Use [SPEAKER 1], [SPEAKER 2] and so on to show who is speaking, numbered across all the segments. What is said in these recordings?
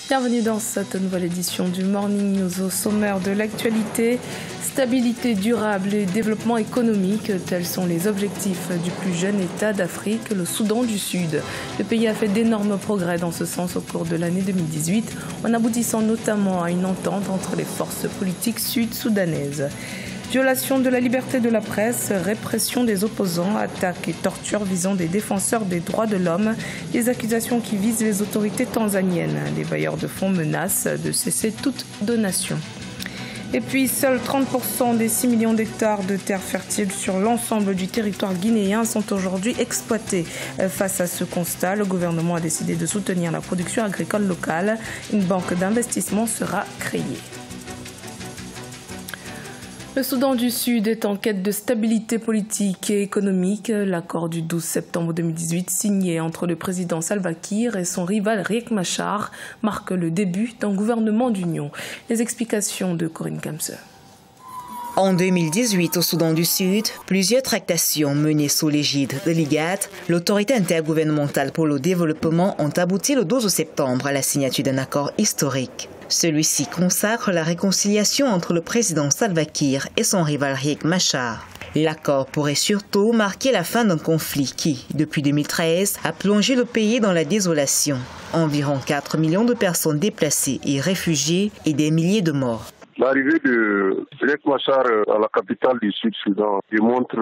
[SPEAKER 1] Bienvenue dans cette nouvelle édition du Morning News. Au sommaire de l'actualité, stabilité durable et développement économique, tels sont les objectifs du plus jeune État d'Afrique, le Soudan du Sud. Le pays a fait d'énormes progrès dans ce sens au cours de l'année 2018, en aboutissant notamment à une entente entre les forces politiques sud-soudanaises. Violation de la liberté de la presse, répression des opposants, attaques et tortures visant des défenseurs des droits de l'homme, des accusations qui visent les autorités tanzaniennes. Les bailleurs de fonds menacent de cesser toute donation. Et puis, seuls 30% des 6 millions d'hectares de terres fertiles sur l'ensemble du territoire guinéen sont aujourd'hui exploités. Face à ce constat, le gouvernement a décidé de soutenir la production agricole locale. Une banque d'investissement sera créée. Le Soudan du Sud est en quête de stabilité politique et économique. L'accord du 12 septembre 2018 signé entre le président Salva Kiir et son rival Riek Machar marque le début d'un gouvernement d'union. Les explications de Corinne Kamse.
[SPEAKER 2] En 2018, au Soudan du Sud, plusieurs tractations menées sous l'égide de l'IGAD, l'autorité intergouvernementale pour le développement, ont abouti le 12 septembre à la signature d'un accord historique. Celui-ci consacre la réconciliation entre le président Salva Kiir et son rival Riek Machar. L'accord pourrait surtout marquer la fin d'un conflit qui, depuis 2013, a plongé le pays dans la désolation. Environ 4 millions de personnes déplacées et réfugiées et des milliers de morts.
[SPEAKER 3] L'arrivée de Riek Machar à la capitale du Sud-Soudan démontre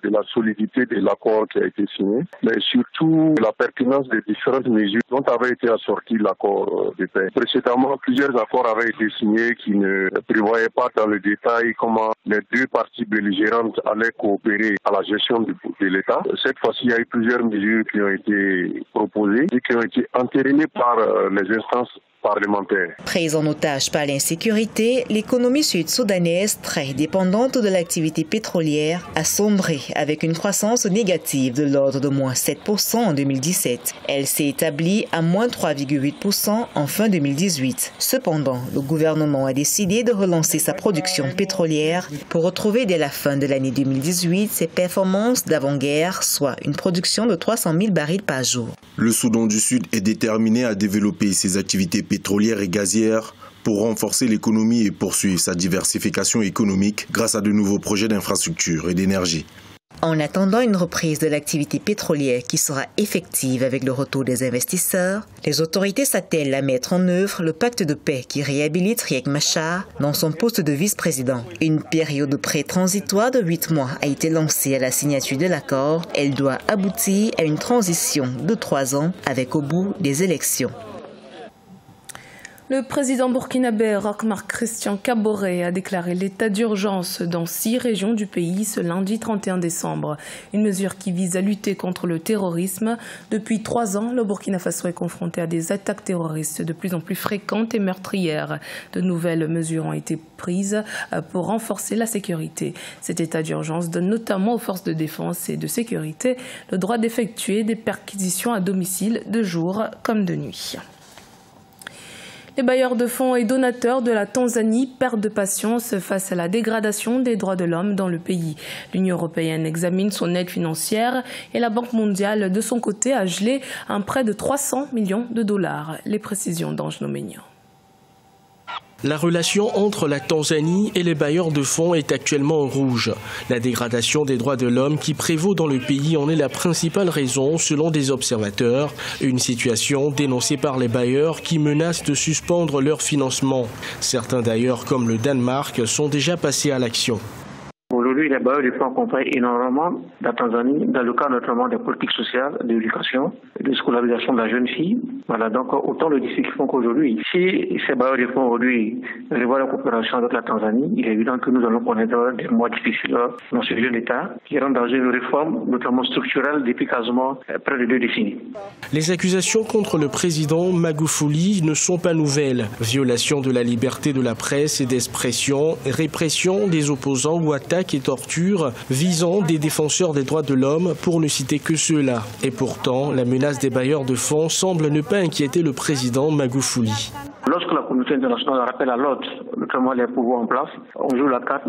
[SPEAKER 3] de la solidité de l'accord qui a été signé, mais surtout la pertinence des différentes mesures dont avait été assorti l'accord de paix. Précédemment, plusieurs accords avaient été signés qui ne prévoyaient pas dans le détail comment les deux parties belligérantes allaient coopérer à la gestion de l'État. Cette fois-ci, il y a eu plusieurs mesures qui ont été proposées et qui ont été entérinées par les instances parlementaire.
[SPEAKER 2] Prise en otage par l'insécurité, l'économie sud-soudanaise, très dépendante de l'activité pétrolière, a sombré avec une croissance négative de l'ordre de moins 7% en 2017. Elle s'est établie à moins 3,8% en fin 2018. Cependant, le gouvernement a décidé de relancer sa production pétrolière pour retrouver dès la fin de l'année 2018 ses performances d'avant-guerre, soit une production de 300 000 barils par jour.
[SPEAKER 4] Le Soudan du Sud est déterminé à développer ses activités pétrolières et gazières pour renforcer l'économie et poursuivre sa diversification économique grâce à de nouveaux projets d'infrastructure et d'énergie.
[SPEAKER 2] En attendant une reprise de l'activité pétrolière qui sera effective avec le retour des investisseurs, les autorités s'attellent à mettre en œuvre le pacte de paix qui réhabilite Riek Machar dans son poste de vice-président. Une période de pré transitoire de 8 mois a été lancée à la signature de l'accord. Elle doit aboutir à une transition de 3 ans avec au bout des élections.
[SPEAKER 1] Le président burkinabé Roch Marc Christian Kaboré a déclaré l'état d'urgence dans 6 régions du pays ce lundi 31 décembre. Une mesure qui vise à lutter contre le terrorisme. Depuis 3 ans, le Burkina Faso est confronté à des attaques terroristes de plus en plus fréquentes et meurtrières. De nouvelles mesures ont été prises pour renforcer la sécurité. Cet état d'urgence donne notamment aux forces de défense et de sécurité le droit d'effectuer des perquisitions à domicile de jour comme de nuit. Les bailleurs de fonds et donateurs de la Tanzanie perdent patience face à la dégradation des droits de l'homme dans le pays. L'Union européenne examine son aide financière et la Banque mondiale, de son côté, a gelé un prêt de 300 millions de dollars. Les précisions d'Ange Noménian.
[SPEAKER 5] La relation entre la Tanzanie et les bailleurs de fonds est actuellement en rouge. La dégradation des droits de l'homme qui prévaut dans le pays en est la principale raison, selon des observateurs. Une situation dénoncée par les bailleurs qui menacent de suspendre leur financement. Certains d'ailleurs, comme le Danemark, sont déjà passés à l'action.
[SPEAKER 6] Aujourd'hui, les bailleurs de fonds accompagnent énormément la Tanzanie dans le cadre notamment des politiques sociales, d'éducation, de scolarisation de la jeune fille. Voilà, donc autant de défis qui font qu'aujourd'hui, si ces bailleurs de fonds aujourd'hui revoient la coopération avec la Tanzanie, il est évident que nous allons connaître des mois difficiles dans ce jeune État qui rentre dans une réforme notamment structurelle depuis quasiment près de 2 décennies.
[SPEAKER 5] Les accusations contre le président Magufuli ne sont pas nouvelles. Violation de la liberté de la presse et d'expression, répression des opposants ou attaques et tortures torture visant des défenseurs des droits de l'homme, pour ne citer que ceux-là. Et pourtant, la menace des bailleurs de fonds semble ne pas inquiéter le président Magufuli.
[SPEAKER 6] Lorsque la communauté internationale rappelle à l'ordre, notamment les pouvoirs en place, on joue la carte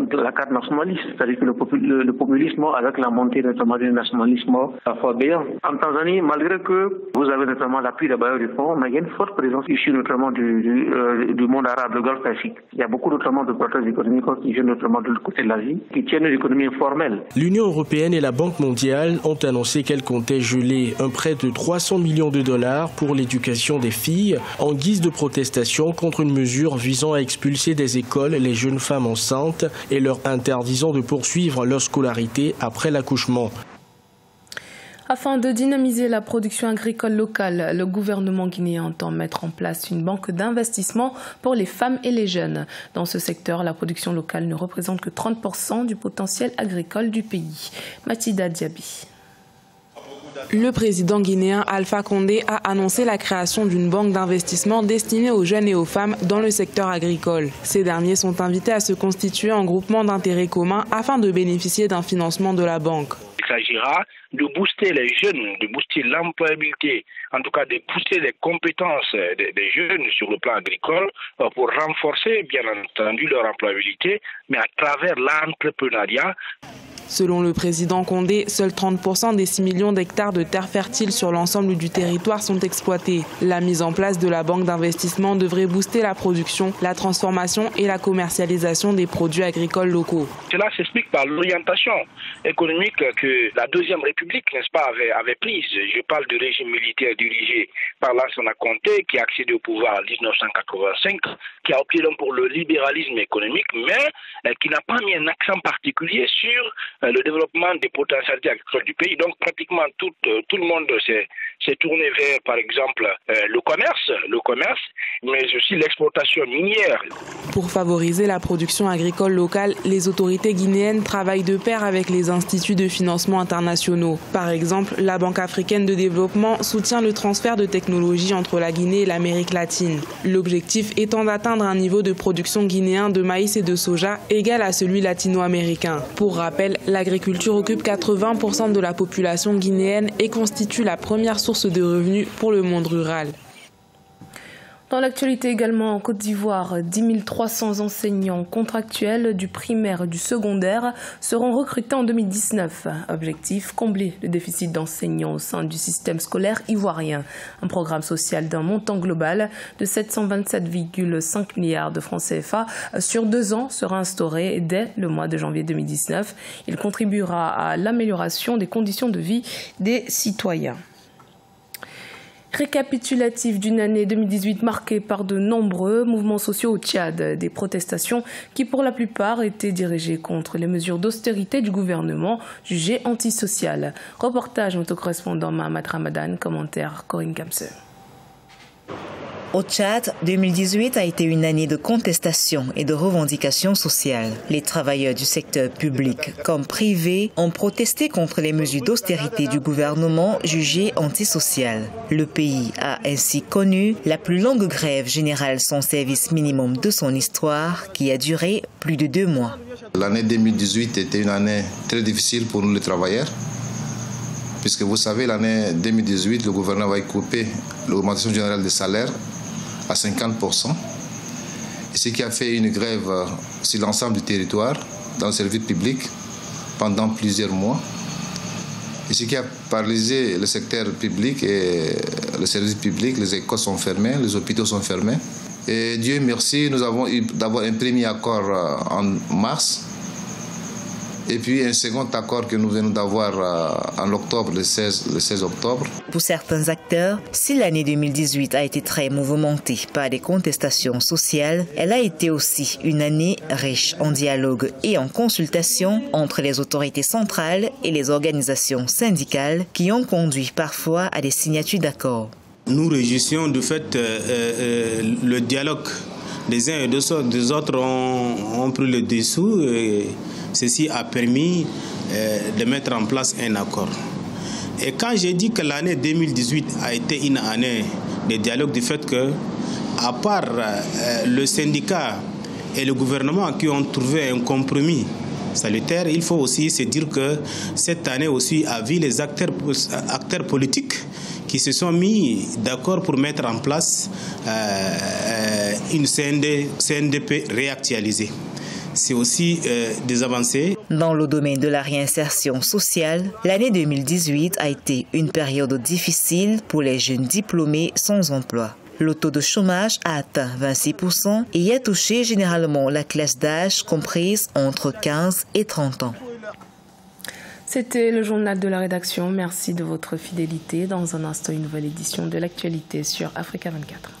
[SPEAKER 6] nationaliste, c'est-à-dire que le populisme avec la montée notamment du nationalisme parfois béant. En Tanzanie, malgré que vous avez notamment l'appui des bailleurs de fonds, mais il y a une forte présence issue notamment du monde arabe, le Golfe Persique. Il y a beaucoup notamment de porteurs économiques qui viennent notamment de l'autre côté de l'Asie, qui tiennent l'économie informelle.
[SPEAKER 5] L'Union européenne et la Banque mondiale ont annoncé qu'elles comptaient geler un prêt de 300 millions de dollars pour l'éducation des filles en guise de protestation contre une mesure visant à expulser des écoles les jeunes femmes enceintes et leur interdisant de poursuivre leur scolarité après l'accouchement.
[SPEAKER 1] Afin de dynamiser la production agricole locale, le gouvernement guinéen entend mettre en place une banque d'investissement pour les femmes et les jeunes. Dans ce secteur, la production locale ne représente que 30% du potentiel agricole du pays. Mathilda Diaby.
[SPEAKER 7] Le président guinéen Alpha Condé a annoncé la création d'une banque d'investissement destinée aux jeunes et aux femmes dans le secteur agricole. Ces derniers sont invités à se constituer en groupement d'intérêt commun afin de bénéficier d'un financement de la banque.
[SPEAKER 8] Il s'agira de booster les jeunes, de booster l'employabilité, en tout cas de pousser les compétences des jeunes sur le plan agricole pour renforcer bien entendu leur employabilité, mais à travers l'entrepreneuriat.
[SPEAKER 7] Selon le président Condé, seuls 30% des 6 millions d'hectares de terres fertiles sur l'ensemble du territoire sont exploités. La mise en place de la banque d'investissement devrait booster la production, la transformation et la commercialisation des produits agricoles locaux.
[SPEAKER 8] Cela s'explique par l'orientation économique que la Deuxième République, n'est-ce pas, avait prise. Je parle du régime militaire dirigé par Lansana Conté qui a accédé au pouvoir en 1985, qui a opté donc pour le libéralisme économique, mais qui n'a pas mis un accent particulier sur le développement des potentialités agricoles du pays. Donc pratiquement tout le monde s'est tourné vers, par exemple, le commerce, mais aussi l'exploitation minière.
[SPEAKER 7] Pour favoriser la production agricole locale, les autorités guinéennes travaillent de pair avec les instituts de financement internationaux. Par exemple, la Banque africaine de développement soutient le transfert de technologies entre la Guinée et l'Amérique latine. L'objectif étant d'atteindre un niveau de production guinéen de maïs et de soja égal à celui latino-américain. Pour rappel, l'agriculture occupe 80% de la population guinéenne et constitue la première source de revenus pour le monde rural.
[SPEAKER 1] Dans l'actualité également, en Côte d'Ivoire, 10 300 enseignants contractuels du primaire et du secondaire seront recrutés en 2019. Objectif, combler le déficit d'enseignants au sein du système scolaire ivoirien. Un programme social d'un montant global de 727,5 milliards de francs CFA sur 2 ans sera instauré dès le mois de janvier 2019. Il contribuera à l'amélioration des conditions de vie des citoyens. Récapitulatif d'une année 2018 marquée par de nombreux mouvements sociaux au Tchad, des protestations qui pour la plupart étaient dirigées contre les mesures d'austérité du gouvernement jugées antisociales. Reportage notre correspondant Mahamat Ramadan, commentaire Corinne Kamse.
[SPEAKER 2] Au Tchad, 2018 a été une année de contestation et de revendications sociales. Les travailleurs du secteur public comme privé ont protesté contre les mesures d'austérité du gouvernement jugées antisociales. Le pays a ainsi connu la plus longue grève générale sans service minimum de son histoire qui a duré plus de 2 mois.
[SPEAKER 9] L'année 2018 était une année très difficile pour nous les travailleurs. Puisque vous savez, l'année 2018, le gouvernement va couper l'augmentation générale des salaires à 50%, et ce qui a fait une grève sur l'ensemble du territoire, dans le service public, pendant plusieurs mois, et ce qui a paralysé le secteur public et le service public. Les écoles sont fermées, les hôpitaux sont fermés. Et Dieu merci, nous avons eu d'abord un premier accord en mars, et puis un second accord que nous venons d'avoir en octobre, le 16 octobre.
[SPEAKER 2] Pour certains acteurs, si l'année 2018 a été très mouvementée par des contestations sociales, elle a été aussi une année riche en dialogue et en consultation entre les autorités centrales et les organisations syndicales qui ont conduit parfois à des signatures d'accords.
[SPEAKER 10] Nous réjouissons du fait le dialogue des uns et des autres ont pris le dessous. Ceci a permis de mettre en place un accord. Et quand j'ai dit que l'année 2018 a été une année de dialogue, du fait que, à part le syndicat et le gouvernement qui ont trouvé un compromis salutaire. Il faut aussi se dire que cette année aussi a vu les acteurs politiques qui se sont mis d'accord pour mettre en place une CNDP réactualisée. C'est aussi des avancées.
[SPEAKER 2] Dans le domaine de la réinsertion sociale, l'année 2018 a été une période difficile pour les jeunes diplômés sans emploi. Le taux de chômage a atteint 26% et a touché généralement la classe d'âge comprise entre 15 et 30 ans.
[SPEAKER 1] C'était le journal de la rédaction. Merci de votre fidélité. Dans un instant, une nouvelle édition de l'actualité sur Africa 24.